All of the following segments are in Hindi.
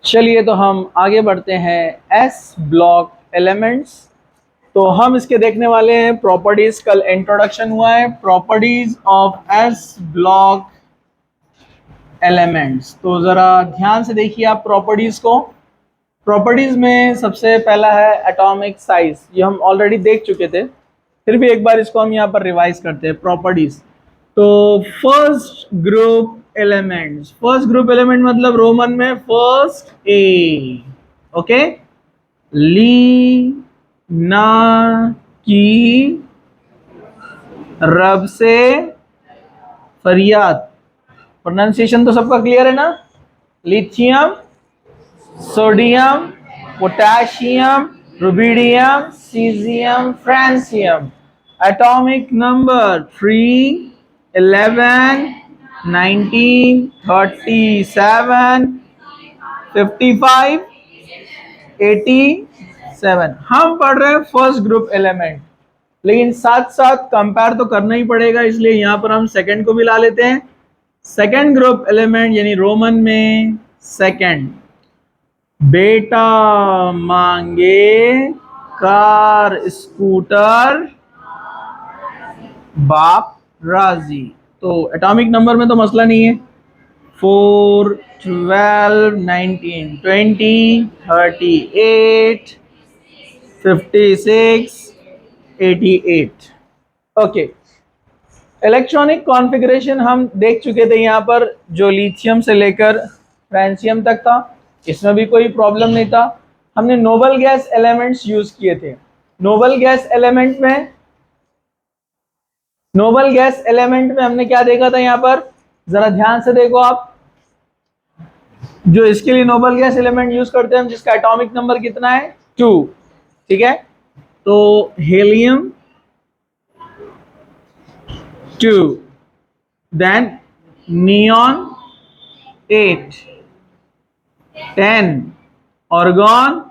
चलिए तो हम आगे बढ़ते हैं एस ब्लॉक एलिमेंट्स। तो हम इसके देखने वाले हैं प्रॉपर्टीज। कल इंट्रोडक्शन हुआ है properties of S block elements. तो ज़रा ध्यान से देखिए आप प्रॉपर्टीज को। प्रॉपर्टीज में सबसे पहला है एटॉमिक साइज। ये हम ऑलरेडी देख चुके थे, फिर भी एक बार इसको हम यहाँ पर रिवाइज करते हैं प्रॉपर्टीज। तो first group elements, first group element मतलब रोमन में फर्स्ट ए। ओके, ली ना की रब से फरियाद। प्रोनाउंसिएशन तो सबका क्लियर है ना? Lithium, sodium, potassium, rubidium, caesium, francium. Atomic number 3, 11, 19, 37, 55, 87। हम पढ़ रहे हैं फर्स्ट ग्रुप एलिमेंट, लेकिन साथ साथ कंपेयर तो करना ही पड़ेगा, इसलिए यहां पर हम सेकंड को भी ला लेते हैं। सेकंड ग्रुप एलिमेंट यानी रोमन में सेकंड। बेटा मांगे कार स्कूटर, बाप राजी। तो एटॉमिक नंबर में तो मसला नहीं है। 4, 12, 19, 20, 38, 56, 88। ओके, इलेक्ट्रॉनिक कॉन्फ़िगरेशन हम देख चुके थे यहाँ पर, जो लिथियम से लेकर फ्रांसियम तक था। इसमें भी कोई प्रॉब्लम नहीं था। हमने नोबल गैस एलिमेंट्स यूज किए थे। नोबल गैस एलिमेंट में हमने क्या देखा था यहाँ पर, जरा ध्यान से देखो आप। जो इसके लिए नोबल गैस एलिमेंट यूज करते हैं हम, जिसका एटॉमिक नंबर कितना है 2, ठीक है। तो helium 2, then neon 8, 10, argon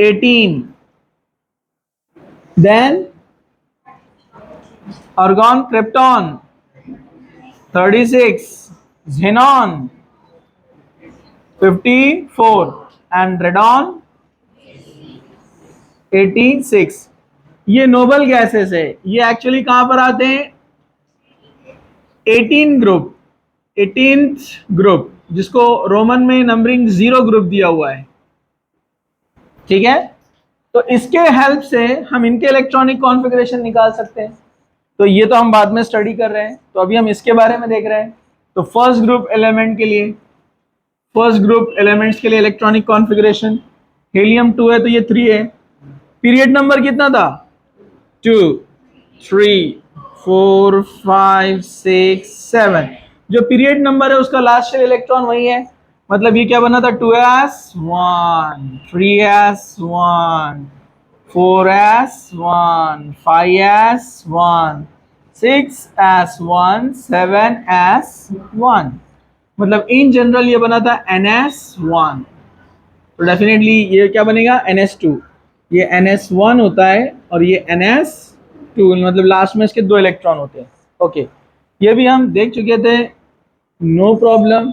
18, then argon krypton 36, xenon 54 and radon 86। ये नोबल गैसेस है। ये एक्चुअली कहां पर आते हैं? 18th ग्रुप, जिसको रोमन में नंबरिंग 0 ग्रुप दिया हुआ है, ठीक है। तो इसके हेल्प से हम इनके इलेक्ट्रॉनिक कॉन्फ़िगरेशन निकाल सकते हैं। तो ये तो हम बाद में स्टडी कर रहे हैं, तो अभी हम इसके बारे में देख रहे हैं। तो फर्स्ट ग्रुप एलिमेंट के लिए, फर्स्ट ग्रुप एलिमेंट्स के लिए इलेक्ट्रॉनिक कॉन्फ़िगरेशन, हीलियम 2 है तो ये 3 है। पीरियड नंबर कितना था? 2, 3, 4, 5, 6, 7। जो पीरियड नंबर है उसका लास्ट इलेक्ट्रॉन वही है। मतलब ये क्या बना था? 2s1, 3s1, 4s1, 5s1, 6s1, 7s1। मतलब इन जनरल ये बना था ns1। तो डेफिनेटली ये क्या बनेगा? ns2। ये ns1 होता है और ये ns2, मतलब लास्ट में इसके 2 इलेक्ट्रॉन होते हैं। ओके, ये भी हम देख चुके थे, नो प्रॉब्लम।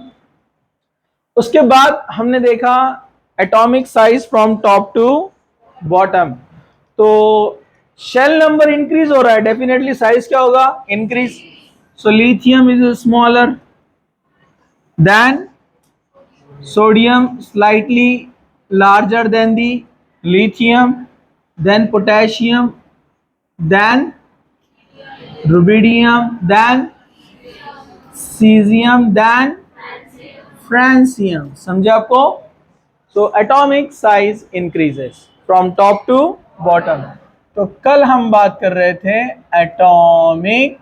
उसके बाद हमने देखा atomic size from top to bottom. तो शेल नंबर इंक्रीज हो रहा है, डेफिनेटली साइज क्या होगा? Increase. So lithium is smaller than sodium, slightly larger than the lithium, then potassium, then rubidium, then cesium, then francium। समझे आपको? So atomic size increases from top to bottom। तो कल हम बात कर रहे थे atomic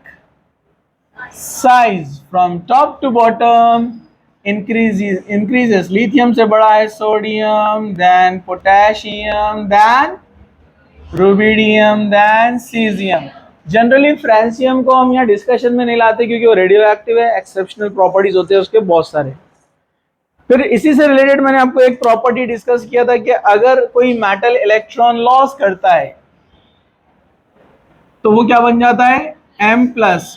size from top to bottom increases। Lithium से बड़ा है sodium, then potassium, then rubidium, then caesium. Generally francium को हम यहाँ डिस्कशन में नहीं लाते क्योंकि वो रेडियो एक्टिव है, एक्सेप्शनल प्रॉपर्टीज होते हैं उसके बहुत सारे। फिर इसी से रिलेटेड मैंने आपको एक प्रॉपर्टी डिस्कस किया था कि अगर कोई मेटल इलेक्ट्रॉन लॉस करता है तो वो क्या बन जाता है? M+।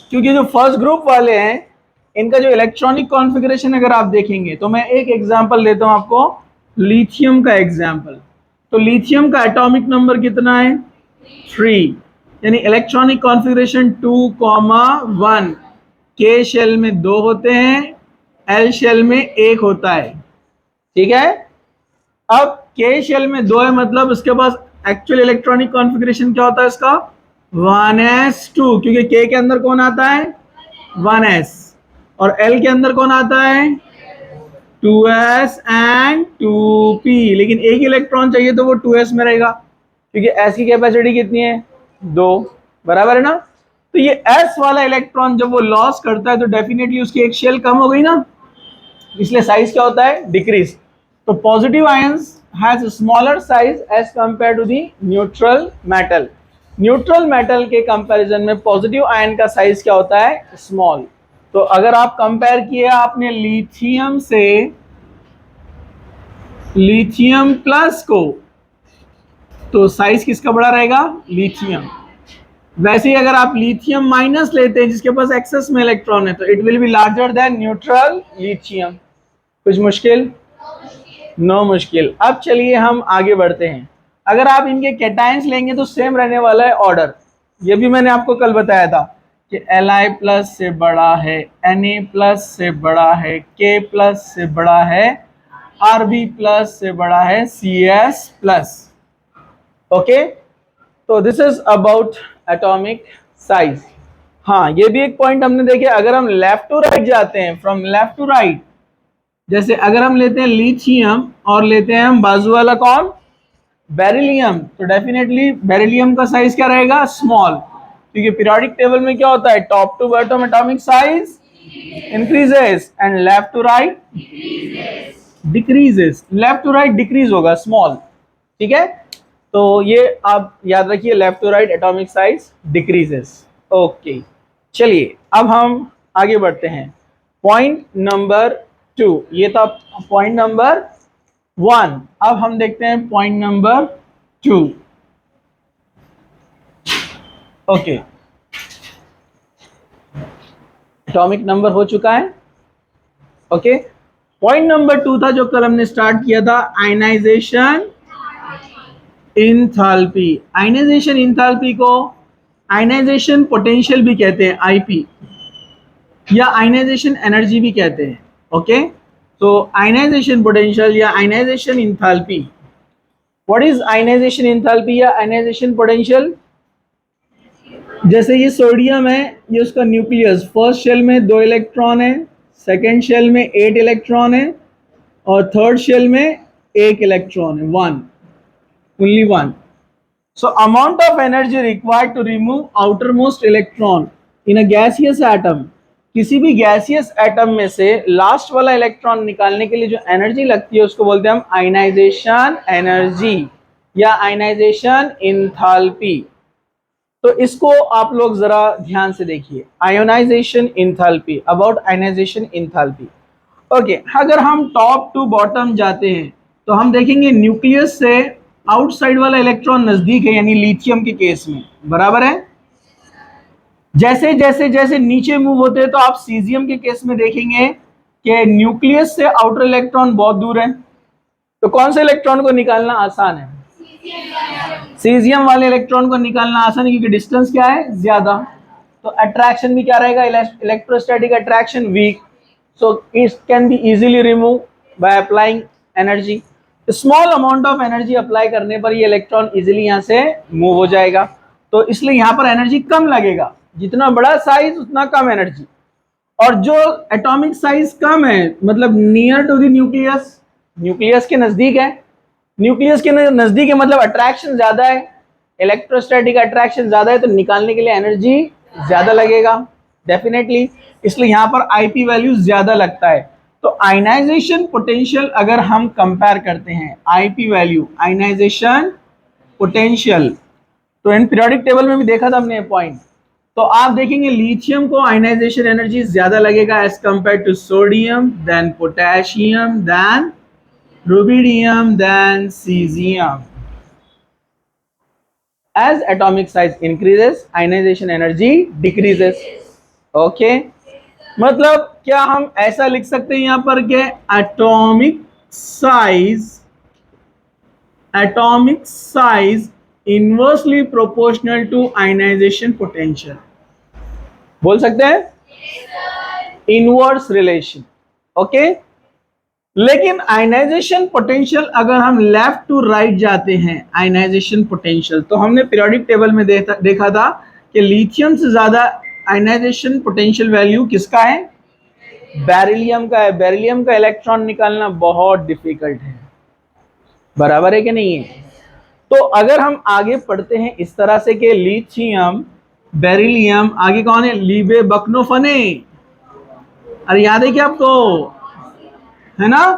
क्योंकि जो फर्स्ट ग्रुप वाले हैं इनका जो इलेक्ट्रॉनिक कॉन्फ़िगरेशन अगर आप देखेंगे, तो मैं एक एग्जांपल देता हूं आपको, लिथियम का एग्जांपल। तो लिथियम का एटॉमिक नंबर कितना है? 3, यानी इलेक्ट्रॉनिक कॉन्फ़िगरेशन 2,1। के शेल में 2 होते हैं, एल शेल में 1 होता है, ठीक है। अब के शेल में 2 है, मतलब उसके पास एक्चुअल इलेक्ट्रॉनिक कॉन्फ़िगरेशन क्या होता है इसका? 1s2, क्योंकि के अंदर कौन आता है? 1s, और एल के अंदर कौन आता है? 2s and 2p। लेकिन एक इलेक्ट्रॉन चाहिए तो वो 2s में रहेगा, क्योंकि s की कैपेसिटी कितनी है? 2, बराबर है ना। तो ये s वाला इलेक्ट्रॉन जब वो लॉस करता है तो डेफिनेटली उसकी एक शेल कम हो गई ना, इसलिए साइज क्या होता है? डिक्रीज। तो positive ions has smaller size as compare to the neutral metal. Neutral metal के कंपैरिजन में पॉजिटिव आयन का साइज क्या होता है? स्मॉल। तो अगर आप कंपेयर किए आपने लिथियम से लिथियम प्लस को, तो साइज किसका बड़ा रहेगा? लिथियम। वैसे ही अगर आप लिथियम माइनस लेते हैं जिसके पास एक्सेस में इलेक्ट्रॉन है, तो it will be larger than neutral lithium. कुछ मुश्किल? नो मुश्किल। अब चलिए हम आगे बढ़ते हैं। अगर आप इनके कैटायंस लेंगे तो सेम रहने वाला है ऑर्डर। ये भी मैंने आपको कल बताया था कि Li प्लस से बड़ा है, Na प्लस से बड़ा है, K प्लस से बड़ा है, Rb प्लस से बड़ा है, Cs प्लस। ओके, तो this is about atomic size. हाँ, ये भी एक पॉइंट हमने देखे, अगर हम लेफ्ट टू राइट जाते हैं, फ्रॉम लेफ्ट टू राइट, जैसे अगर हम लेते हैं लिथियम और लेते हैं हम बाजू वाला कौन? बेरिलियम, तो डेफिनेटली बेरिलियम का साइज क्या रहेगा? स्मॉल, क्योंकि पीरियोडिक टेबल में क्या होता है? Top to bottom atomic size increases and left to right decreases. Left to right decrease होगा, स्मॉल, ठीक है। तो ये आप याद रखिए, left to right atomic size decreases. Okay, चलिए अब हम आगे बढ़ते हैं। पॉइंट नंबर 2 ये था, पॉइंट नंबर 1। अब हम देखते हैं point number 2। Okay, atomic number हो चुका है। ओके, पॉइंट नंबर 2 था जो कल हमने स्टार्ट किया था, आयनाइजेशन इंथैल्पी। आयनाइजेशन इंथैल्पी को आयनाइजेशन पोटेंशियल भी कहते हैं, आईपी, या आयनाइजेशन एनर्जी भी कहते हैं। ओके, तो आयनाइजेशन पोटेंशियल या ionisation enthalpy. What is ionisation enthalpy या आयनाइजेशन पोटेंशियल? जैसे ये सोडियम है, ये उसका न्यूक्लियस, फर्स्ट शेल में 2 इलेक्ट्रॉन है, सेकेंड शेल में 8 इलेक्ट्रॉन है, और थर्ड शेल में 1 इलेक्ट्रॉन है, 1, only 1। So amount of energy required to remove outermost electron in a gaseous atom, किसी भी गैसियस एटम में से लास्ट वाला इलेक्ट्रॉन निकालने के लिए जो एनर्जी लगती है उसको बोलते हैं हम आयनाइजेशन एनर्जी या आयनाइजेशन इंथैल्पी। तो इसको आप लोग जरा ध्यान से देखिए, ionisation enthalpy, about ionisation enthalpy. Okay, अगर हम टॉप टू बॉटम जाते हैं तो हम देखेंगे न्यूक्लियस से आउटसाइड वाला इलेक्ट्रॉन नजदीक है, यानी लिथियम के केस में, बराबर है। जैसे जैसे जैसे नीचे मूव होते हैं तो आप सीजियम के केस में देखेंगे कि न्यूक्लियस से आउटर इलेक्ट्रॉन बहुत दूर है, तो कौन से इलेक्ट्रॉन को निकालना आसान है? सीजियम वाले इलेक्ट्रॉन को निकालना आसान है, क्योंकि डिस्टेंस क्या है? ज्यादा। तो अट्रैक्शन भी क्या रहेगा? Electrostatic attraction weak, so it can be easily removed by applying energy। Small amount of energy apply करने पर ये इलेक्ट्रॉन इजीली यहाँ से मूव हो जाएगा, तो इसलिए यहाँ पर एनर्जी कम लगेगा, जितना बड़ा साइज उतना कम एनर्जी। और जो एटॉमिक साइज कम है, मतलब near to the nucleus, nucleus के नजदीक है, न्यूक्लियस के नजदीक है मतलब अट्रैक्शन ज्यादा है, इलेक्ट्रोस्टैटिक अट्रैक्शन ज्यादा है, तो निकालने के लिए एनर्जी ज्यादा लगेगा डेफिनेटली, इसलिए यहाँ पर आईपी वैल्यू ज्यादा लगता है। तो आयनाइजेशन पोटेंशियल अगर हम कंपेयर करते हैं, आईपी वैल्यू, आयनाइजेशन पोटेंशियल, तो इन पीरियोडिक टेबल में भी देखा था हमने पॉइंट। तो आप देखेंगे लिथियम को आयनाइजेशन एनर्जी ज्यादा लगेगा as compare to sodium, then potassium, then rubidium, then caesium. As atomic size increases, ionization energy decreases. Okay, मतलब क्या हम ऐसा लिख सकते हैं यहां पर कि atomic size inversely proportional to ionization potential, बोल सकते हैं इनवर्स रिलेशन। ओके, लेकिन आयनाइजेशन पोटेंशियल अगर हम लेफ्ट टू राइट जाते हैं आयनाइजेशन पोटेंशियल, तो हमने पीरियोडिक टेबल में देखा था कि लिथियम से ज्यादा आयनाइजेशन पोटेंशियल वैल्यू किसका है, बेरिलियम का है। बेरिलियम का इलेक्ट्रॉन निकालना बहुत डिफिकल्ट है, बराबर है कि नहीं है। तो अगर हम आगे पढ़ते हैं इस तरह से कि लिथियम, बेरिलियम, आगे कौन है, लीबे बकनोफने, अरे याद है क्या आपको, है ना।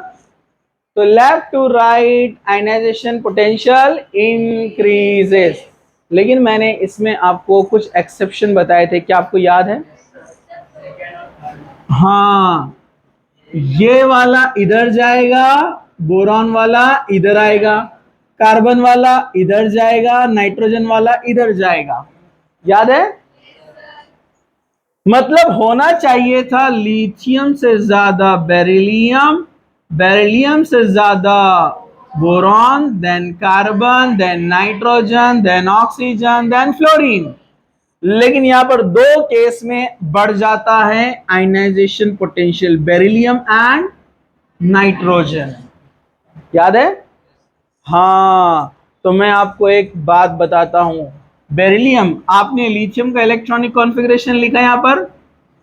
तो left to right ionisation potential increases, लेकिन मैंने इसमें आपको कुछ एक्सेप्शन बताए थे, क्या आपको याद है। हाँ, ये वाला इधर जाएगा, बोरॉन वाला इधर आएगा, कार्बन वाला इधर जाएगा, नाइट्रोजन वाला इधर जाएगा, याद है। मतलब होना चाहिए था लिथियम से ज्यादा बेरिलियम, बेरिलियम से ज्यादा boron, then carbon, then nitrogen, then oxygen, then fluorine. लेकिन यहां पर दो केस में बढ़ जाता है ionisation potential, beryllium and nitrogen, याद है। हाँ, तो मैं आपको एक बात बताता हूं, बेरिलियम, आपने लिथियम का इलेक्ट्रॉनिक कॉन्फ़िगरेशन लिखा है यहां पर,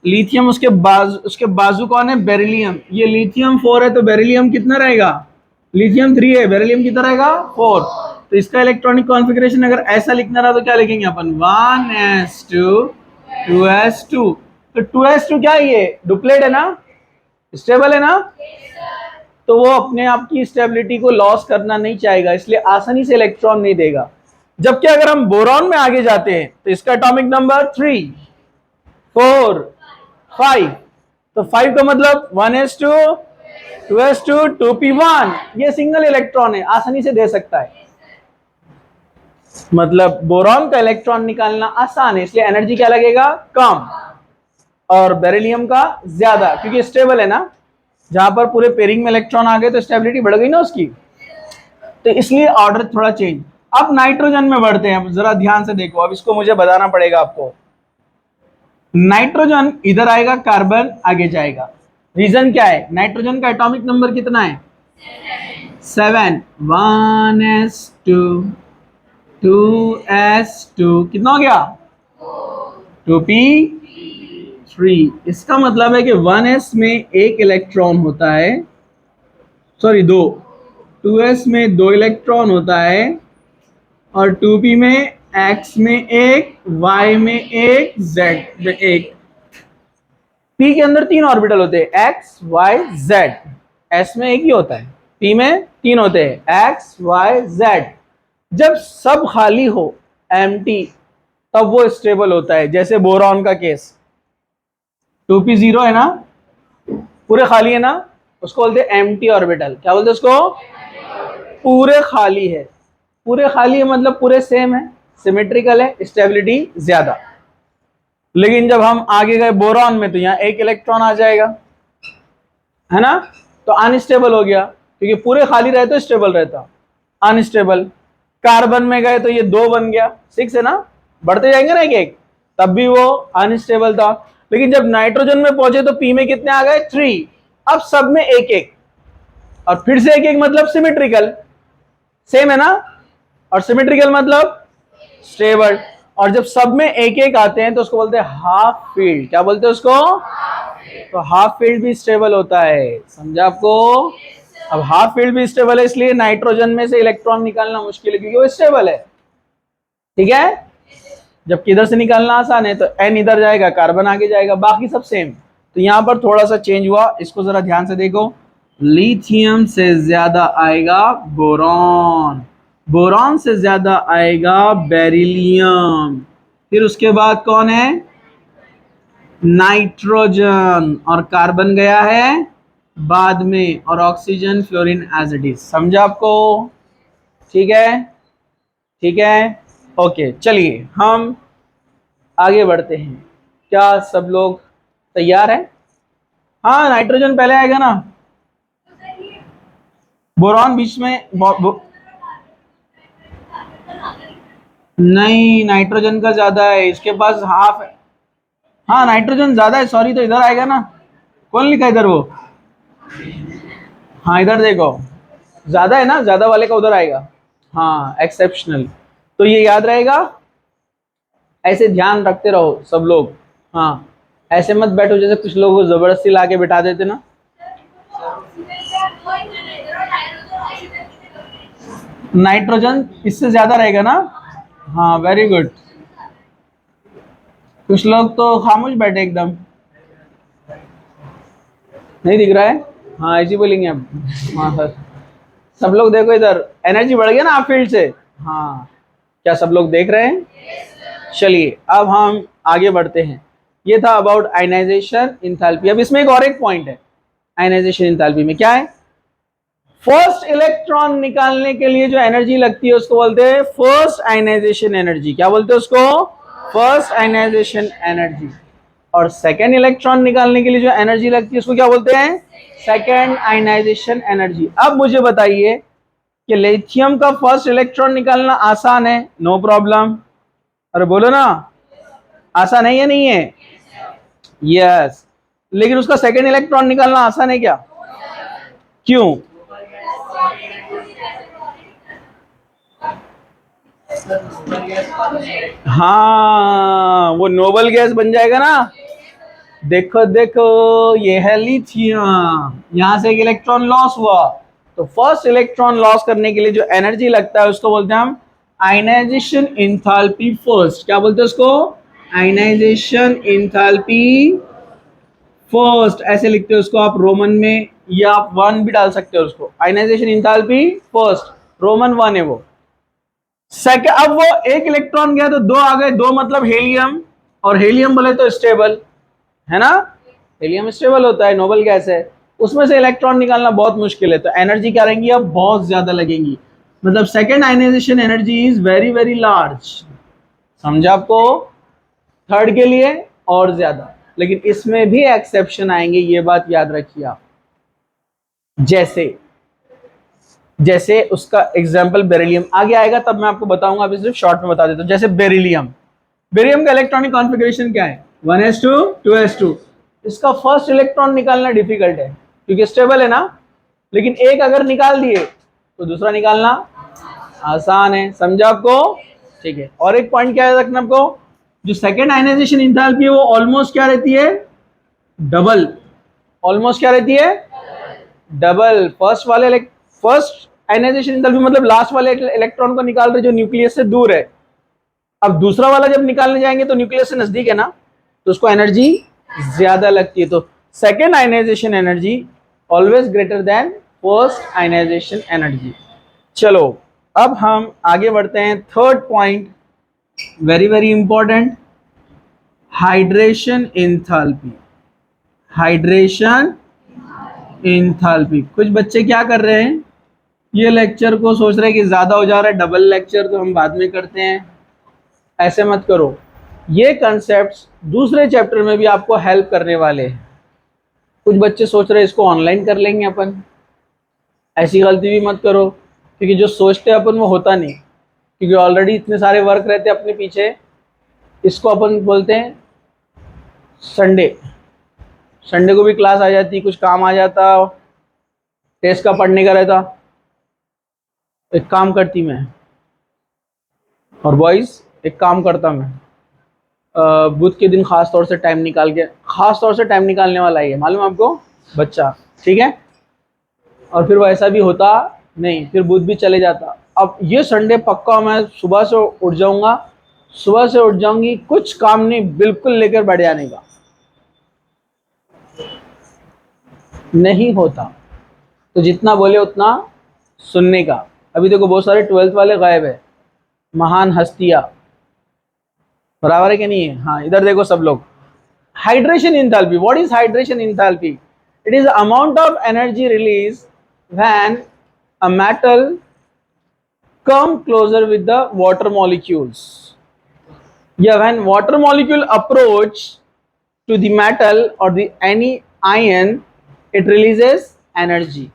लिथियम उसके बाजू कौन है, बेरिलियम। ये लिथियम 4 है तो बेरिलियम कितना रहेगा, लिथियम 3 है, बेरिलियम कितना रहेगा 4। तो इसका इलेक्ट्रॉनिक कॉन्फ़िगरेशन अगर ऐसा लिखना रहा तो क्या लिखेंगे अपन, 1s2 2s2। तो 2s2 क्या है, ये डुप्लेट है ना, स्टेबल है ना, तो वो अपने आप की स्टेबिलिटी को लॉस करना नहीं चाहेगा, इसलिए आसानी से इलेक्ट्रॉन नहीं देगा। जबकि अगर हम बोरॉन में आगे जाते हैं तो इसका एटॉमिक नंबर 3 4 5, तो 5 का मतलब 1s2 2s2 2p1, ये सिंगल इलेक्ट्रॉन है, आसानी से दे सकता है। मतलब बोरॉन का इलेक्ट्रॉन निकालना आसान है, इसलिए एनर्जी क्या लगेगा, कम, और बेरिलियम का ज्यादा, क्योंकि स्टेबल है ना। जहां पर पूरे पेयरिंग में इलेक्ट्रॉन आ गए तो स्टेबिलिटी बढ़ गई ना उसकी, तो इसलिए ऑर्डर थोड़ा चेंज। अब नाइट्रोजन में बढ़ते हैं, अब जरा ध्यान से देखो, अब इसको मुझे बताना पड़ेगा आपको। नाइट्रोजन इधर आएगा, कार्बन आगे जाएगा। रीजन क्या है, नाइट्रोजन का एटॉमिक नंबर कितना है, 7, 1s2 2s2, कितना हो गया 2p3। इसका मतलब है कि 1s में एक इलेक्ट्रॉन होता है, सॉरी 2, 2s में 2 इलेक्ट्रॉन होता है, और 2p में x में एक, y में एक, z में एक। p के अंदर 3 ऑर्बिटल होते हैं, x y z, s में एक ही होता है, p में 3 होते हैं, x y z। जब सब खाली हो, एम्प्टी, तब वो स्टेबल होता है, जैसे बोरॉन का केस, 2p 0 है ना, पूरे खाली है ना, उसको बोलते हैं एम्प्टी ऑर्बिटल। क्या बोलते हैं उसको, पूरे खाली है। पूरे खाली है मतलब पूरे सेम है, सिमेट्रिकल है, स्टेबिलिटी ज्यादा। लेकिन जब हम आगे गए बोरॉन में तो यहाँ एक इलेक्ट्रॉन आ जाएगा, है ना, तो अनस्टेबल हो गया, क्योंकि पूरे खाली रहे तो स्टेबल रहता, अनस्टेबल। कार्बन में गए तो ये 2 बन गया, 6 है ना, बढ़ते जाएंगे ना एक एक, तब भी वो अनस्टेबल था। लेकिन जब नाइट्रोजन में पहुंचे तो पी में कितने आ गए, 3। अब सब में एक एक, और फिर से एक एक मतलब सिमेट्रिकल, सेम है ना, और सिमेट्रिकल मतलब स्टेबल। और जब सब में एक एक आते हैं तो उसको बोलते हैं हाफ फील्ड। क्या बोलते हैं उसको, तो हाफ फील्ड भी स्टेबल होता है, समझा आपको। अब हाफ फील्ड भी स्टेबल है, इसलिए नाइट्रोजन में से इलेक्ट्रॉन निकालना मुश्किल है, क्योंकि वो स्टेबल है, ठीक है। जब किधर से निकालना आसान है, तो एन इधर जाएगा, कार्बन आगे जाएगा, बाकी सब सेम। तो यहां पर थोड़ा सा चेंज हुआ, इसको जरा ध्यान से देखो। लिथियम से ज्यादा आएगा बोरॉन, बोरॉन से ज्यादा आएगा बेरिलियम, फिर उसके बाद कौन है, नाइट्रोजन, और कार्बन गया है बाद में, और oxygen, fluorine as it is. समझा आपको, ठीक है, ठीक है, ओके। चलिए हम आगे बढ़ते हैं, क्या सब लोग तैयार हैं। हाँ नाइट्रोजन पहले आएगा ना, बोरॉन बीच में नहीं नाइट्रोजन का ज्यादा है, इसके पास हाफ है। हाँ नाइट्रोजन ज्यादा है, सॉरी, तो इधर आएगा ना। कौन लिखा इधर वो? हाँ इधर देखो, ज्यादा है ना, ज्यादा वाले का उधर आएगा। हाँ एक्सेप्शनल, तो ये याद रहेगा। ऐसे ध्यान रखते रहो सब लोग। हाँ ऐसे मत बैठो जैसे कुछ लोगों को जबरदस्ती ला के बिठा देते ना। नाइट्रोजन इससे ज्यादा रहेगा ना। हाँ वेरी गुड। कुछ लोग तो खामोश बैठे एकदम, नहीं दिख रहा है। हाँ ऐसे बोलेंगे अब। हाँ सर, सब लोग देखो इधर, एनर्जी बढ़ गया ना आप फील्ड से। हाँ क्या सब लोग देख रहे हैं? चलिए अब हम आगे बढ़ते हैं। ये था अबाउट आयनाइजेशन इंथैल्पी। अब इसमें एक और एक पॉइंट है आयनाइजेशन इंथैल्पी में, क्या है? फर्स्ट इलेक्ट्रॉन निकालने के लिए जो एनर्जी लगती है उसको बोलते हैं फर्स्ट आयनाइजेशन एनर्जी। क्या बोलते हैं उसको? First ionisation energy. और सेकेंड इलेक्ट्रॉन निकालने के लिए जो एनर्जी लगती है उसको क्या बोलते हैं? Second ionisation energy. अब मुझे बताइए कि लिथियम का फर्स्ट इलेक्ट्रॉन निकालना आसान है? No problem. अरे बोलो ना, आसान है या नहीं है? यस। लेकिन उसका सेकेंड इलेक्ट्रॉन निकालना आसान है क्या? क्यों? हाँ वो नोबल गैस बन जाएगा ना। देखो देखो, ये है लिथियम, यहां से एक इलेक्ट्रॉन लॉस हुआ। तो फर्स्ट इलेक्ट्रॉन लॉस करने के लिए जो एनर्जी लगता है उसको बोलते हैं हम आयनाइजेशन इंथैल्पी फर्स्ट। क्या बोलते हैं उसको? आयनाइजेशन इंथैल्पी फर्स्ट, ऐसे लिखते हो उसको आप रोमन में, या आप वन भी डाल सकते हो उसको। Ionisation enthalpy first, roman one है वो। सेकंड, अब वो एक इलेक्ट्रॉन गया तो दो आ गए, दो मतलब हेलियम, और हेलियम बोले तो स्टेबल है ना। हेलियम स्टेबल होता है, नोबल गैस है, उसमें से इलेक्ट्रॉन निकालना बहुत मुश्किल है, तो एनर्जी क्या रहेंगी अब? बहुत ज्यादा लगेंगी। मतलब second ionisation energy is very very large. समझा आपको? थर्ड के लिए और ज्यादा, लेकिन इसमें भी एक्सेप्शन आएंगे, ये बात याद रखिए आप। जैसे जैसे उसका एग्जाम्पल बेरिलियम आगे आएगा तब मैं आपको बताऊंगा, अभी सिर्फ शॉर्ट में बता देता हूं। जैसे बेरिलियम, बेरिलियम का इलेक्ट्रॉनिक कॉन्फ़िगरेशन क्या है? 1s2 2s2। इसका फर्स्ट इलेक्ट्रॉन निकालना डिफिकल्ट है क्योंकि स्टेबल है ना, लेकिन एक अगर निकाल दिए तो दूसरा निकालना आसान है। समझा आपको? ठीक है। और एक पॉइंट क्या याद रखना आपको, जो सेकेंड आयनाइजेशन इंथैल्पी है वो ऑलमोस्ट क्या रहती है? डबल। ऑलमोस्ट क्या रहती है? डबल। फर्स्ट आयनाइजेशन इंथैल्पी मतलब लास्ट वाले इलेक्ट्रॉन को निकाल रहे जो न्यूक्लियस से दूर है। अब दूसरा वाला जब निकालने जाएंगे तो न्यूक्लियस से नजदीक है ना, तो उसको एनर्जी ज्यादा लगती है। तो second ionisation energy always greater than first ionisation energy. चलो अब हम आगे बढ़ते हैं। Third point, very very important, hydration enthalpy. Hydration enthalpy. कुछ बच्चे क्या कर रहे हैं, ये लेक्चर को सोच रहे हैं कि ज्यादा हो जा रहा है, डबल लेक्चर तो हम बाद में करते हैं। ऐसे मत करो, ये कंसेप्ट्स दूसरे चैप्टर में भी आपको हेल्प करने वाले हैं। कुछ बच्चे सोच रहे हैं इसको ऑनलाइन कर लेंगे अपन, ऐसी गलती भी मत करो, क्योंकि जो सोचते हैं अपन वो होता नहीं, क्योंकि ऑलरेडी इतने सारे वर्क रहते हैं अपने पीछे। इसको अपन बोलते हैं संडे, संडे को भी क्लास आ जाती, कुछ काम आ जाता, टेस्ट का पढ़ने का रहता। एक काम करती मैं, और बॉयज एक काम करता मैं, बुध के दिन खास तौर से टाइम निकाल के, खास तौर से टाइम निकालने वाला है मालूम आपको बच्चा, ठीक है। और फिर वैसा भी होता नहीं, फिर बुध भी चले जाता। अब ये संडे पक्का मैं सुबह से उठ जाऊंगा, सुबह से उठ जाऊंगी, कुछ काम नहीं, बिल्कुल लेकर बैठ जाने का। नहीं होता, तो जितना बोले उतना सुनने का। अभी देखो बहुत सारे 12th वाले गायब है, महान हस्तियां, बराबर है कि नहीं है? हाँ इधर देखो सब लोग। Hydration enthalpy, what is hydration enthalpy? It is amount of energy release when a metal come closer with the water molecules. Yeah, when water molecule approach to the metal or the any ion, it releases energy.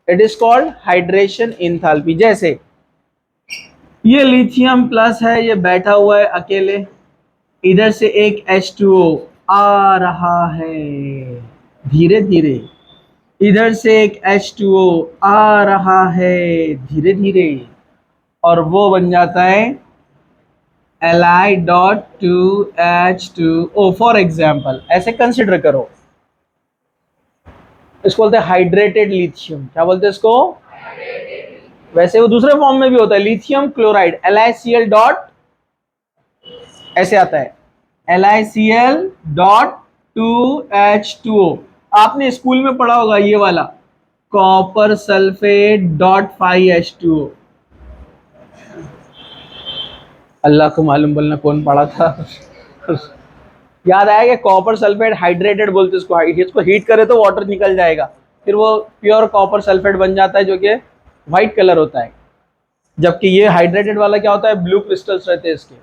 It is called hydration enthalpy. जैसे ये लिथियम प्लस है, ये बैठा हुआ है अकेले, इधर से एक H2O आ रहा है धीरे धीरे, इधर से एक H2O आ रहा है धीरे धीरे, और वो बन जाता है Li.2H2O फॉर एग्जाम्पल। ऐसे कंसिडर करो, इसको बोलते हैं हाइड्रेटेड लिथियम। क्या बोलते हैं इसको? वैसे वो दूसरे फॉर्म में भी होता है, लिथियम क्लोराइड LiCl डॉट, ऐसे आता है LiCl.2H2O। आपने स्कूल में पढ़ा होगा ये वाला, कॉपर सल्फेट डॉट 5H2O। अल्लाह को मालूम बोलना कौन पढ़ा था। याद आया कि कॉपर सल्फेट हाइड्रेटेड बोलते इसको, इसको हीट करे तो वाटर निकल जाएगा, फिर वो प्योर कॉपर सल्फेट बन जाता है जो कि व्हाइट कलर होता है। जबकि ये हाइड्रेटेड वाला क्या होता है, ब्लू क्रिस्टल्स रहते हैं इसके,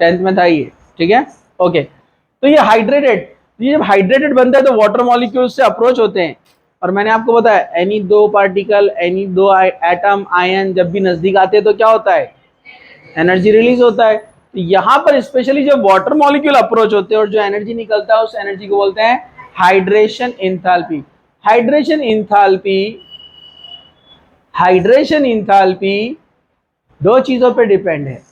10th में था ये, ठीक है, ओके। तो ये हाइड्रेटेड, ये जब हाइड्रेटेड बनता है तो वाटर मॉलिक्यूल्स से अप्रोच होते हैं, और मैंने आपको बताया एनी दो पार्टिकल, एनी दो एटम, आयन जब भी नजदीक आते हैं तो क्या होता है, एनर्जी रिलीज होता है। तो यहाँ पर स्पेशली जब वाटर मॉलिक्यूल अप्रोच होते हैं और जो एनर्जी निकलता है उस एनर्जी को बोलते हैं hydration enthalpy. Hydration enthalpy, hydration enthalpy दो चीजों पे डिपेंड है,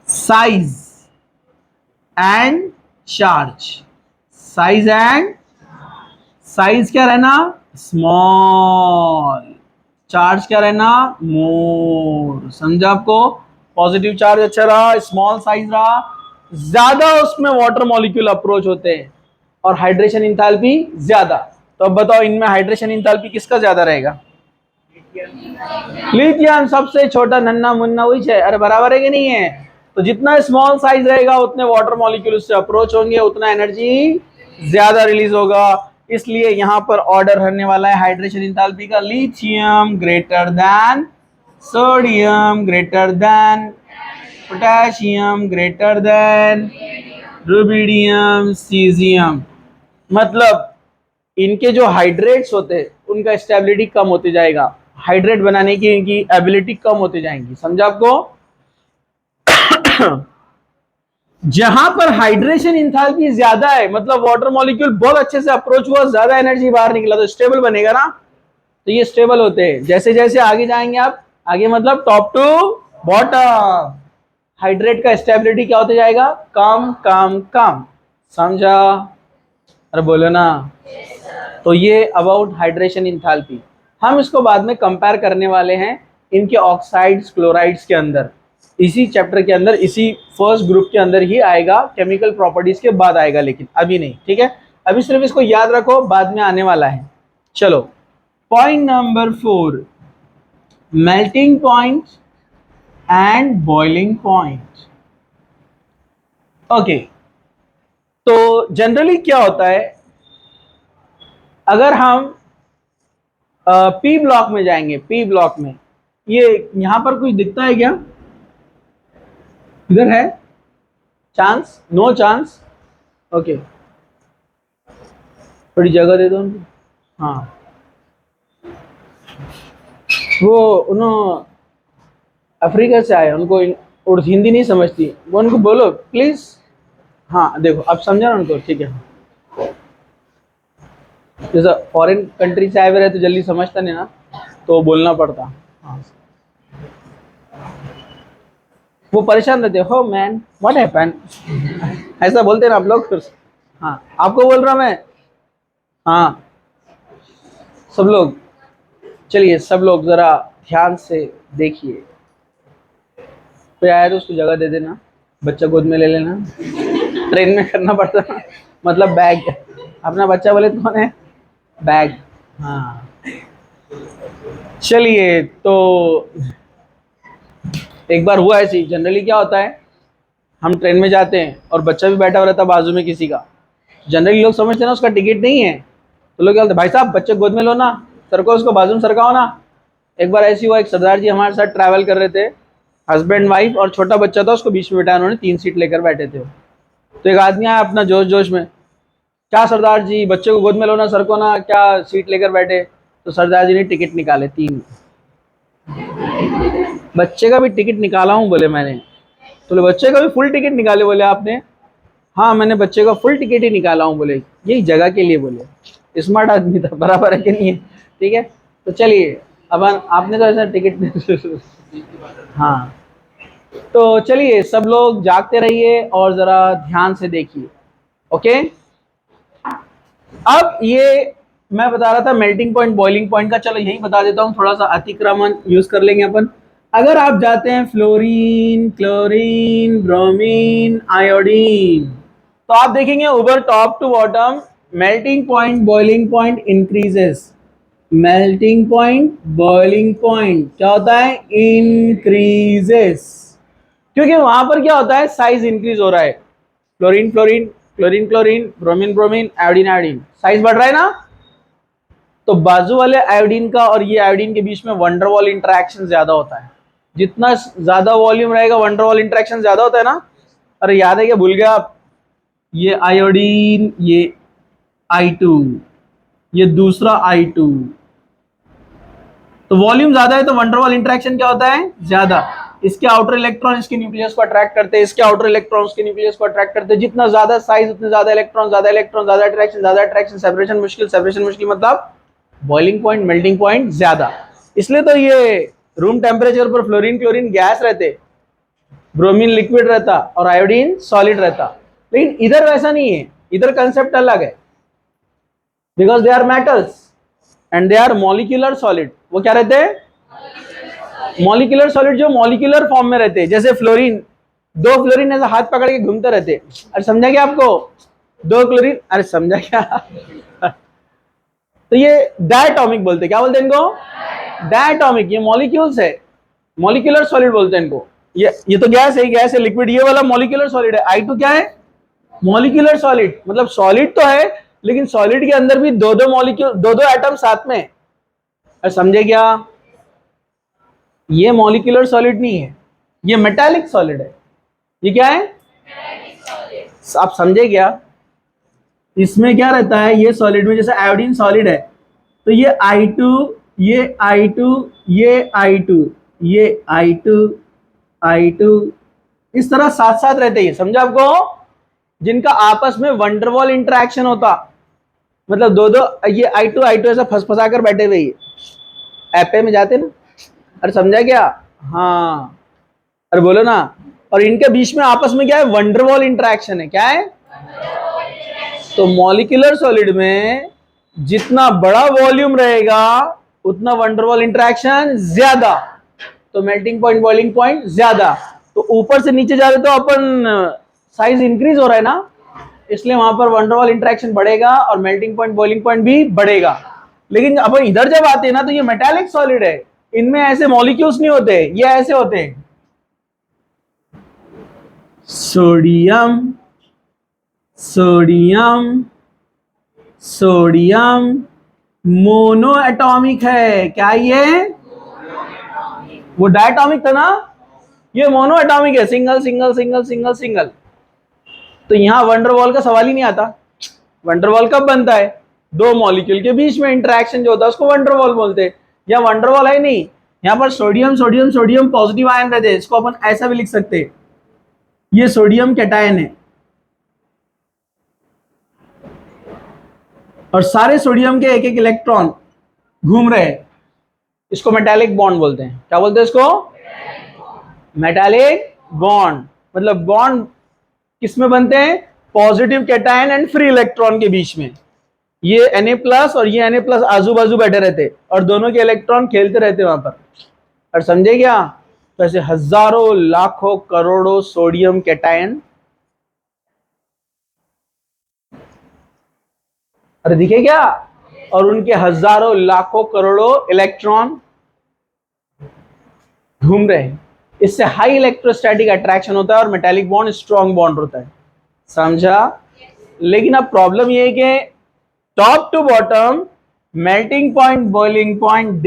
size and charge. Size and, size क्या रहना, स्मॉल, चार्ज क्या रहना, मोर। समझा आपको? पॉजिटिव चार्ज अच्छा रहा, स्मॉल साइज रहा, ज्यादा उसमें वाटर मॉलिक्यूल अप्रोच होते हैं, और हाइड्रेशन एंथैल्पी ज्यादा। तो अब बताओ इनमें हाइड्रेशन एंथैल्पी किसका ज्यादा रहेगा? लिथियम सबसे छोटा नन्ना मुन्ना वही है। अरे बराबर है कि नहीं है? तो जितना स्मॉल साइज रहेगा उतने वाटर मॉलिक्यूल उससे अप्रोच होंगे, उतना एनर्जी ज्यादा रिलीज होगा। इसलिए यहां पर ऑर्डर रहने वाला है हाइड्रेशन एंथैल्पी का, lithium greater than sodium, greater than potassium, greater than rubidium, caesium. मतलब इनके जो हाइड्रेट्स होते हैं उनका स्टेबिलिटी कम होते जाएगा, हाइड्रेट बनाने की इनकी एबिलिटी कम होती जाएंगी। समझा आपको? जहां पर हाइड्रेशन एंथैल्पी ज्यादा है, मतलब वाटर मॉलिक्यूल बहुत अच्छे से अप्रोच हुआ, ज्यादा एनर्जी बाहर निकला, तो स्टेबल बनेगा ना। तो ये स्टेबल होते हैं। जैसे जैसे आगे जाएंगे आप, आगे मतलब टॉप टू बॉटम, हाइड्रेट का स्टेबिलिटी क्या होते जाएगा, कम कम कम। समझा? अरे बोलो ना। तो ये अबाउट हाइड्रेशन एंथैल्पी। हम इसको बाद में कंपेयर करने वाले हैं इनके ऑक्साइड्स क्लोराइड्स के अंदर, इसी चैप्टर के अंदर, इसी फर्स्ट ग्रुप के अंदर ही आएगा, केमिकल प्रॉपर्टीज के बाद आएगा, लेकिन अभी नहीं, ठीक है? अभी सिर्फ इसको याद रखो, बाद में आने वाला है। चलो point number 4, melting point and boiling point. Okay, तो जनरली क्या होता है, अगर हम पी ब्लॉक में जाएंगे, पी ब्लॉक में ये यहां पर कुछ दिखता है क्या? इधर है चांस? No chance. ओके, थोड़ी जगह दे दो उनको। हाँ, वो उन्होंने अफ्रीका से आए, उनको और हिंदी नहीं समझती, वो उनको बोलो प्लीज। हाँ देखो अब समझा ना उनको, ठीक है। जैसा फॉरेन कंट्री से आए हुए रहे तो जल्दी समझता नहीं ना, तो बोलना पड़ता। हाँ, वो परेशान रहते, हो मैन व्हाट हैपेंड, ऐसा बोलते ना आप लोग। हाँ आपको बोल रहा मैं। हाँ सब लोग, चलिए सब लोग जरा ध्यान से देखिए। कोई आया तो उसको जगह दे देना, बच्चा गोद में ले लेना। ट्रेन में करना पड़ता, मतलब बैग, अपना बच्चा बोले तो कौन है, बैग। हाँ चलिए, तो एक बार हुआ ऐसी, जनरली क्या होता है, हम ट्रेन में जाते हैं और बच्चा भी बैठा हुआ रहता है बाजू में किसी का। जनरली लोग समझते हैं ना उसका टिकट नहीं है, तो लोग क्या बोलते हैं, भाई साहब बच्चे गोद में लो ना, सरको उसको बाजू में सरकाओ ना। एक बार ऐसी हुआ, एक सरदार जी हमारे साथ ट्रैवल कर रहे थे, हस्बैंड वाइफ और छोटा बच्चा था, उसको बीच में बैठा, उन्होंने 3 सीट लेकर बैठे थे। तो एक आदमी आया अपना जोश जोश में, क्या सरदार जी, बच्चे को गोद में लो ना, सर को ना, क्या सीट लेकर बैठे। तो सरदार जी ने टिकट निकाले 3, बच्चे का भी टिकट निकाला हूँ बोले मैंने। तो बोले बच्चे का भी फुल टिकट निकाले बोले आपने। हाँ मैंने बच्चे का फुल टिकट ही निकाला हूँ बोले, यही जगह के लिए बोले। स्मार्ट आदमी था, बराबर है कि नहीं है? ठीक है, तो चलिए अब आपने तो ऐसा टिकट हाँ, तो चलिए सब लोग जागते रहिए और जरा ध्यान से देखिए। ओके, अब ये मैं बता रहा था मेल्टिंग पॉइंट बॉइलिंग पॉइंट का, चलो यही बता देता हूँ, थोड़ा सा अतिक्रमण यूज कर लेंगे अपन। अगर आप जाते हैं फ्लोरीन, क्लोरीन, ब्रोमीन, आयोडीन, तो आप देखेंगे ऊपर top to bottom melting point boiling point increases. Melting point boiling point क्या होता है? इंक्रीजेस, क्योंकि वहां पर क्या होता है? साइज इंक्रीज हो रहा है। Fluorine fluorine, chlorine chlorine, bromine bromine, iodine iodine, size बढ़ रहा है ना। तो बाजू वाले आयोडीन का और ये आयोडीन के बीच में वंडरवॉल इंटरेक्शन ज्यादा होता है। जितना ज्यादा वॉल्यूम रहेगा वंडरवॉल इंटरेक्शन ज्यादा होता है ना। अरे याद है क्या, भूल गया आप? ये आयोडीन, ये I2, ये दूसरा I2, तो वॉल्यूम ज्यादा है तो वंडरवॉल इंटरेक्शन क्या होता है? ज्यादा। इसके आउटर इलेक्ट्रॉन इसके न्यूक्लियस को अट्रैक्ट करते हैं, इसके आउटर इलेक्ट्रॉन उसके न्यूक्लियस को अट्रैक्ट करते हैं। जितना ज्यादा साइज उतने ज्यादा इलेक्ट्रॉन, ज्यादा इलेक्ट्रॉन ज्यादा अट्रैक्शन, ज्यादा अट्रैक्शन सेपरेशन मुश्किल, सेपरेशन मुश्किल मतलब बॉइलिंग पॉइंट मेल्टिंग पॉइंट ज्यादा। इसलिए तो ये रूम टेम्परेचर पर फ्लोरीन क्लोरीन गैस रहते, ब्रोमीन लिक्विड रहता और आयोडीन सॉलिड रहता। लेकिन इधर वैसा नहीं है, इधर कंसेप्ट अलग है, because they are metals and they are molecular solid. वो क्या रहते हैं? मॉलिक्यूलर सॉलिड, जो मॉलिक्यूलर फॉर्म में रहते हैं। जैसे फ्लोरीन, 2 फ्लोरीन ऐसे हाथ पकड़ के घूमते रहते। अरे समझा क्या आपको? 2 क्लोरीन, अरे समझा क्या? तो ये डायटॉमिक बोलते, क्या बोलते हैं इनको? डायटॉमिक। ये मॉलिक्यूल्स है, मॉलिक्यूलर सॉलिड बोलते हैं इनको। ये तो गैस है, गैस है, लिक्विड। ये वाला मॉलिक्यूलर सॉलिड है। I2 क्या है? मॉलिक्यूलर सॉलिड, मतलब सॉलिड तो है लेकिन सॉलिड के अंदर भी 2-2 मॉलिक्यूल, 2-2 एटम साथ में। अरे समझे क्या? ये मॉलिक्यूलर सॉलिड नहीं है, ये मेटालिक सॉलिड है। ये क्या है? आप समझे क्या? इसमें क्या रहता है? ये सॉलिड में जैसे आयोडीन सॉलिड है, तो ये I2, ये I2, ये I2, ये I2, I2 इस तरह साथ साथ रहते हैं। समझा आपको? जिनका आपस में वंडरवॉल इंटरेक्शन होता, मतलब 2-2, ये I2 I2 ऐसा फंसा कर बैठे हुए एपे में जाते ना। अरे समझा क्या? हाँ, अरे बोलो ना। और इनके बीच में आपस में क्या है? वंडरवॉल इंटरेक्शन है। क्या है? तो मॉलिक्यूलर सॉलिड में जितना बड़ा वॉल्यूम रहेगा उतना वंडरवॉल इंटरेक्शन ज्यादा, तो मेल्टिंग पॉइंट बॉइलिंग पॉइंट ज्यादा। तो ऊपर से नीचे जा रहे तो अपन साइज इंक्रीज हो रहा है ना, इसलिए वहां पर वंडरवॉल इंटरेक्शन बढ़ेगा और मेल्टिंग पॉइंट बॉइलिंग पॉइंट भी बढ़ेगा। लेकिन अब इधर जब आते हैं ना, तो ये मेटालिक सॉलिड है, इनमें ऐसे मॉलिक्यूल्स नहीं होते, ये ऐसे होते हैं। Sodium, sodium, sodium mono atomic है। क्या ये? वो डायटॉमिक था ना, ये मोनो एटॉमिक है, single single single single single. तो यहां वंडरवॉल का सवाल ही नहीं आता। वंडरवॉल कब बनता है? 2 मॉलिक्यूल के बीच में इंटरेक्शन जो होता है उसको वंडरवॉल बोलते हैं। या वंडरवॉल है नहीं, यहाँ पर sodium sodium sodium positive ion रहते हैं, इसको अपन ऐसा भी लिख सकते हैं, ये सोडियम कैटायन है। और सारे सोडियम के एक एक इलेक्ट्रॉन घूम रहे हैं, इसको मेटालिक बॉन्ड बोलते हैं। क्या बोलते हैं इसको? Metallic bond. मतलब बॉन्ड किसमें बनते हैं? Positive cation and free electron के बीच में। ये Na+ और ये Na+ आजू बाजू बैठे रहते और दोनों के इलेक्ट्रॉन खेलते रहते वहां पर। और समझे क्या? तो ऐसे हजारों लाखों करोड़ों सोडियम कैटायन, अरे दिखे क्या? और उनके हजारों लाखों करोड़ों इलेक्ट्रॉन घूम रहे हैं। इससे हाई इलेक्ट्रोस्टैटिक अट्रैक्शन होता है और मेटालिक बॉन्ड स्ट्रॉन्ग बॉन्ड होता है। समझा? लेकिन अब प्रॉब्लम ये है कि top to bottom melting point boiling point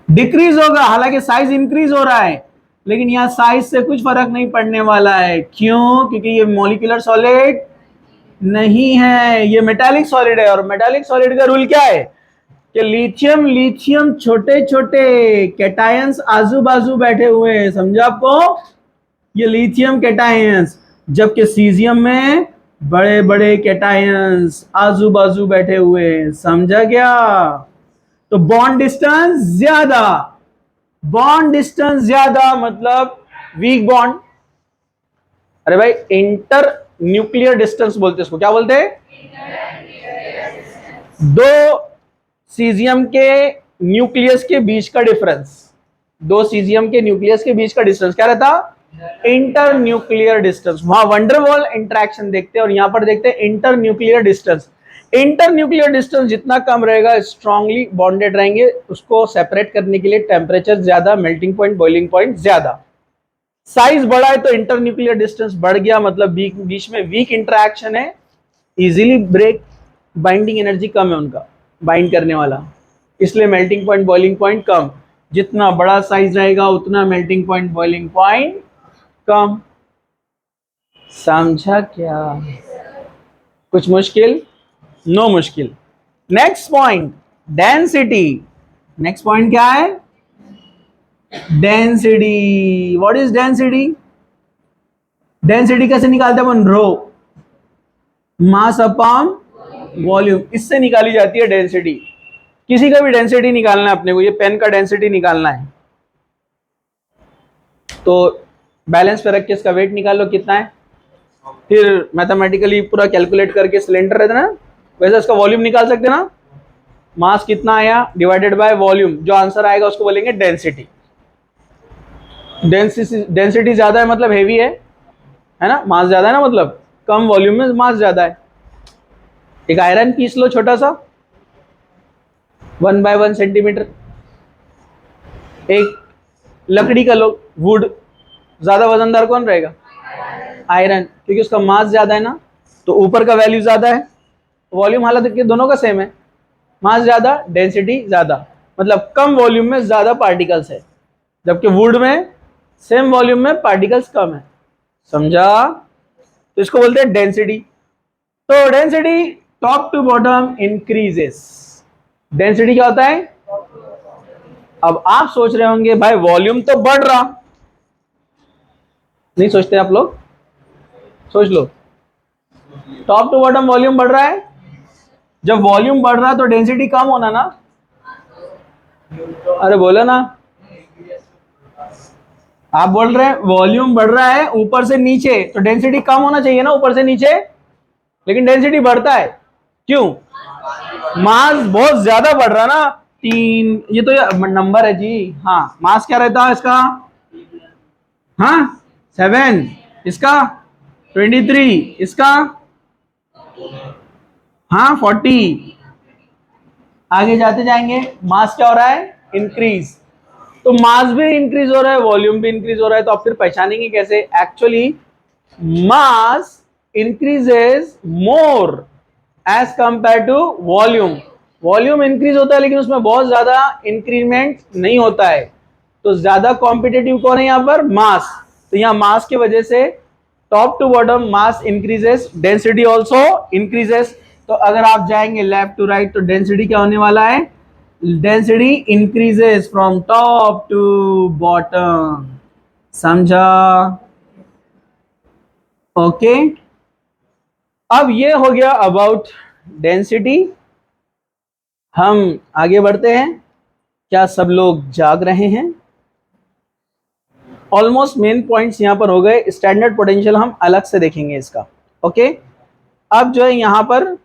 decrease होगा, हालांकि साइज इंक्रीज हो रहा है। लेकिन यहाँ साइज से कुछ फर्क नहीं पड़ने वाला है। क्यों? क्योंकि ये मॉलिक्यूलर सॉलिड नहीं है, ये मेटालिक सॉलिड है। और मेटालिक सॉलिड का रूल क्या है कि लिथियम लिथियम छोटे छोटे कैटायंस आजू बाजू बैठे हुए हैं। समझा आपको? ये लिथियम कैटायंस, जबकि सीजियम में बड़े बड़े कैटायंस आजू बाजू बैठे हुए हैं। समझा क्या? तो बॉन्ड डिस्टेंस ज्यादा, बॉन्ड डिस्टेंस ज्यादा मतलब वीक बॉन्ड। अरे भाई इंटर न्यूक्लियर डिस्टेंस बोलते हैं इसको। क्या बोलते हैं? दो सीजियम के न्यूक्लियस के बीच का डिफरेंस, दो सीजियम के न्यूक्लियस के बीच का डिस्टेंस क्या रहता? Inter nuclear distance. वहां वंडरवॉल इंटरेक्शन देखते हैं और यहां पर देखते हैं inter nuclear distance. Inter nuclear distance जितना कम रहेगा स्ट्रांगली बॉन्डेड रहेंगे। उसको सेपरेट करने के लिए टेम्परेचर ज्यादा, मेल्टिंग पॉइंट, बॉइलिंग पॉइंट ज्यादा। साइज बड़ा है तो इंटर न्यूक्लियर डिस्टेंस बढ़ गया, मतलब बीच में वीक इंटरेक्शन है, इजीली ब्रेक, बाइंडिंग एनर्जी कम है उनका बाइंड करने वाला, इसलिए मेल्टिंग पॉइंट, बॉइलिंग पॉइंट कम। जितना बड़ा साइज रहेगा उतना मेल्टिंग पॉइंट, बॉइलिंग पॉइंट कम। समझा क्या? कुछ मुश्किल? नो मुश्किल। Next point, density. Next point क्या है? Density. What is density? Density कैसे निकालते हैं अपन? रो, मास अपॉन वॉल्यूम, इससे निकाली जाती है डेंसिटी। किसी का भी डेंसिटी निकालना है अपने को, ये पेन का डेंसिटी निकालना है तो बैलेंस पे रख के इसका वेट निकाल लो कितना है, फिर मैथमेटिकली पूरा कैलकुलेट करके सिलेंडर रहता है ना, वैसे इसका वॉल्यूम निकाल सकते हैं ना। मास कितना आया डिवाइडेड बाय वॉल्यूम, जो आंसर आएगा उसको बोलेंगे डेंसिटी। डेंसिटी ज्यादा है मतलब हेवी है ना, मास ज्यादा है ना मतलब कम वॉल्यूम में मास ज्यादा है। एक आयरन पीस लो छोटा सा 1/1 सेंटीमीटर, एक लकड़ी का लो वुड, ज्यादा वजनदार कौन रहेगा? आयरन, क्योंकि उसका मास ज्यादा है ना, तो ऊपर का वैल्यू ज्यादा है, वॉल्यूम हालांकि दोनों का सेम है, मास ज्यादा डेंसिटी ज्यादा, मतलब कम वॉल्यूम में ज्यादा पार्टिकल्स है, जबकि वुड में सेम वॉल्यूम में पार्टिकल्स कम है। समझा? तो इसको बोलते हैं डेंसिटी। तो density top to bottom increases. Density क्या होता है? अब आप सोच रहे होंगे भाई वॉल्यूम तो बढ़ रहा, नहीं सोचते आप लोग? सोच लो, टॉप टू बॉटम वॉल्यूम बढ़ रहा है, जब वॉल्यूम बढ़ रहा है तो डेंसिटी कम होना ना। अरे बोलो ना, आप बोल रहे हैं वॉल्यूम बढ़ रहा है ऊपर से नीचे, तो डेंसिटी कम होना चाहिए ना ऊपर से नीचे, लेकिन डेंसिटी बढ़ता है। क्यों? मास बहुत ज्यादा बढ़ रहा ना। 3, ये तो नंबर है जी। हाँ, मास क्या रहता है इसका? हाँ 7, इसका 23, इसका हाँ 40। आगे जाते जाएंगे मास क्या हो रहा है? इंक्रीज। तो मास भी इंक्रीज हो रहा है, वॉल्यूम भी इंक्रीज हो रहा है, तो आप फिर पहचानेंगे कैसे? Actually mass increases more as compare to volume. Volume increase होता है लेकिन उसमें बहुत ज्यादा इंक्रीमेंट नहीं होता है, तो ज्यादा कॉम्पिटेटिव कौन है यहाँ पर? मास। तो यहाँ मास की वजह से top to bottom mass increases, density also increases. तो अगर आप जाएंगे लेफ्ट टू राइट तो डेंसिटी क्या होने वाला है? Density increases from top to bottom. समझा? ओके, अब ये हो गया अबाउट डेंसिटी। हम आगे बढ़ते हैं। क्या सब लोग जाग रहे हैं? ऑलमोस्ट मेन पॉइंट्स यहां पर हो गए। स्टैंडर्ड पोटेंशियल हम अलग से देखेंगे इसका। ओके, अब जो है यहां पर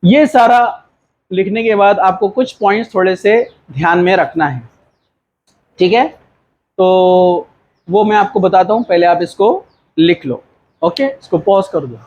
ये सारा लिखने के बाद आपको कुछ पॉइंट्स थोड़े से ध्यान में रखना है, ठीक है? तो वो मैं आपको बताता हूं, पहले आप इसको लिख लो। ओके, इसको पॉज कर दो।